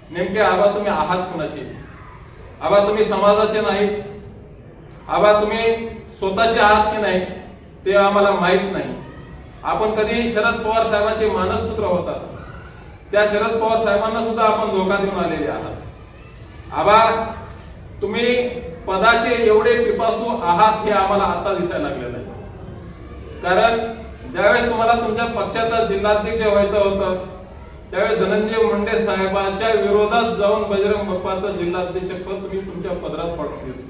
S2: नेमके आबा तुम्ही आहात कुणाचे? आबा तुम्ही समाजाचे नाही, आबा तुम्ही स्वतःचे आहात की नाही ते आम्हाला माहित नाही. आपण कधी शरद पवार साहेबांचे मानसपुत्र होतात, त्या शरद पवार साहेबांना सुद्धा आपण धोका देऊन आलेले आहात. आबा तुम्ही पदाचे एवढे पिपासू आहात हे आम्हाला आता दिसायला लागलेलं आहे. कारण ज्यावेळेस तुम्हाला तुमच्या पक्षाचा जिल्हाध्यक्ष व्हायचं होतं त्यावेळेस धनंजय मुंडे साहेबांच्या विरोधात जाऊन बजरंग बाप्पाचं जिल्हाध्यक्षपद तुम्ही तुमच्या पदरात पाडून घेतलं.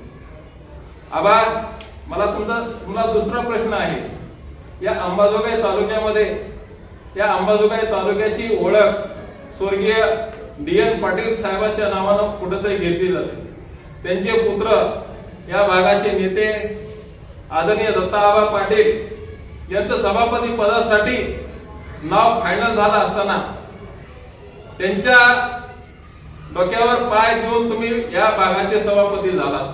S2: आबा मला तुम्हाला दुसरा प्रश्न आहे. या अंबाजोगाई तालुक्यामध्ये, या अंबाजोगाई तालुक्याची ओळख स्वर्गीय DN पाटील साहेबांच्या नावानं कुठेतरी घेतली जाते. त्यांचे पुत्र या भागाचे नेते आदरणीय दत्ताआबा पाटील यांचं सभापती पदासाठी नाव फायनल झालं असताना त्यांच्या डोक्यावर पाय देऊन तुम्ही या भागाचे सभापती झालात.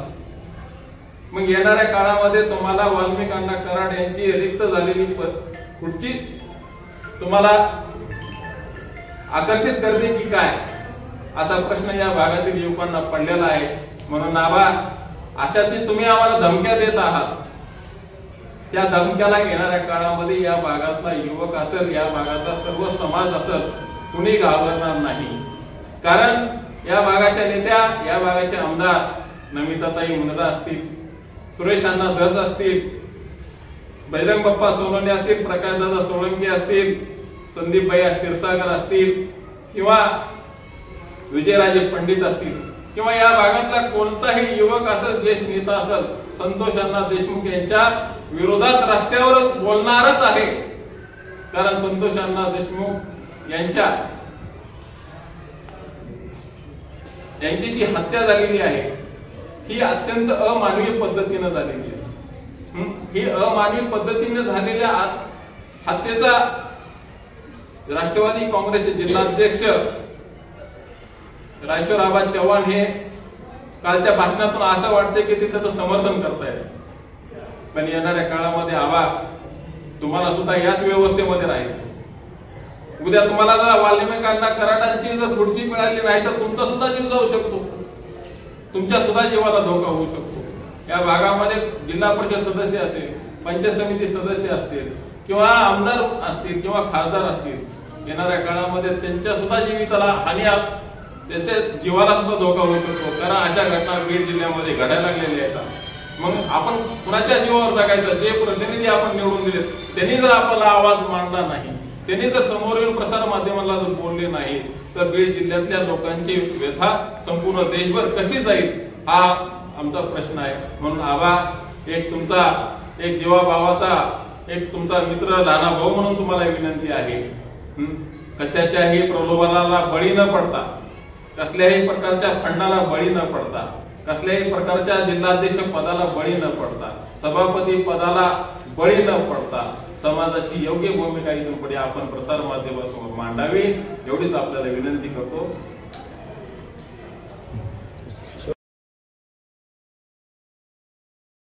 S2: मग येणाऱ्या काळामध्ये तुम्हाला वाल्मिक अण्णा कराड यांची रिक्त झालेली खुर्ची तुम्हाला आकर्षित करते की काय, असा प्रश्न या भागातील युवकांना पडलेला आहे. म्हणून आबा, अशाची तुम्ही आम्हाला धमक्या देत आहात. त्या धमक्याला येणाऱ्या काळामध्ये या भागातला युवक असेल, या भागातला सर्व समाज असेल, कुणी घाबरणार नाही. कारण या भागाच्या नेत्या, या भागाचे आमदार नमिताताई मुंदडा असतील, सुरेश अण्णा धस असतील, बजरंग बाप्पा सोनवणे असतील, प्रकाशदादा सोळंकी असतील, संदीप भैया क्षीरसागर असतील, किंवा विजयराजे पंडित असतील, किंवा या भागातला कोणताही युवक असेल, ज्येष्ठ नेता असेल, संतोष अण्णा देशमुख यांच्या विरोधात रस्त्यावर बोलणारच आहे. कारण संतोष अण्णा देशमुख यांची जी हत्या झालेली आहे ही अत्यंत अमानवीय पद्धतीने झालेली आहे. ही अमानवी पद्धतीने झालेल्या हत्येचा राष्ट्रवादी काँग्रेसचे जिल्हाध्यक्ष राजेश्वर चव्हाण हे कालच्या भाषणातून असं वाटतंय की ते त्याचं समर्थन करतायत. पण येणाऱ्या काळामध्ये आबा, तुम्हाला सुद्धा याच व्यवस्थेमध्ये राहायचं. उद्या तुम्हाला जर वाल्मिक अण्णा कराडांची जर खुर्ची मिळाली नाही तर तुमचा सुद्धा जीव जाऊ शकतो, तुमच्या सुद्धा जीवाला धोका होऊ शकतो. या भागामध्ये जिल्हा परिषद सदस्य असेल, पंचायत समिती सदस्य असतील, किंवा आमदार असतील, किंवा खासदार असतील, येणाऱ्या काळामध्ये त्यांच्या सुद्धा जीविताला हानी, त्याच्या जीवाला सुद्धा धोका होऊ शकतो. कारण अशा घटना बीड जिल्ह्यामध्ये घडायला लागलेल्या आहेत. मग आपण कुणाच्या जीवावर जगायचं? जे प्रतिनिधी आपण निवडून दिले त्यांनी जर आपला आवाज मांडला नाही, त्यांनी जर समोरील प्रसार माध्यमाला जर बोलले नाही, तर बीड जिल्ह्यातल्या लोकांची व्यथा संपूर्ण देशभर कशी जाईल हा आमचा प्रश्न आहे. म्हणून आबा, एक जीवाभावाचा, एक तुमचा मित्र, लहाना भाऊ म्हणून तुम्हाला विनंती आहे, कशाच्याही प्रलोभनाला बळी न पडता, कसल्याही प्रकारच्या फंडाला बळी न पडता, कसल्याही प्रकारच्या जिल्हाध्यक्ष पदाला बळी न पडता, सभापती पदाला बळी न पडता समाजाची योग्य भूमिका इथून पुढे आपण प्रसार माध्यमासमोर मांडावी, एवढीच आपल्याला विनंती करतो.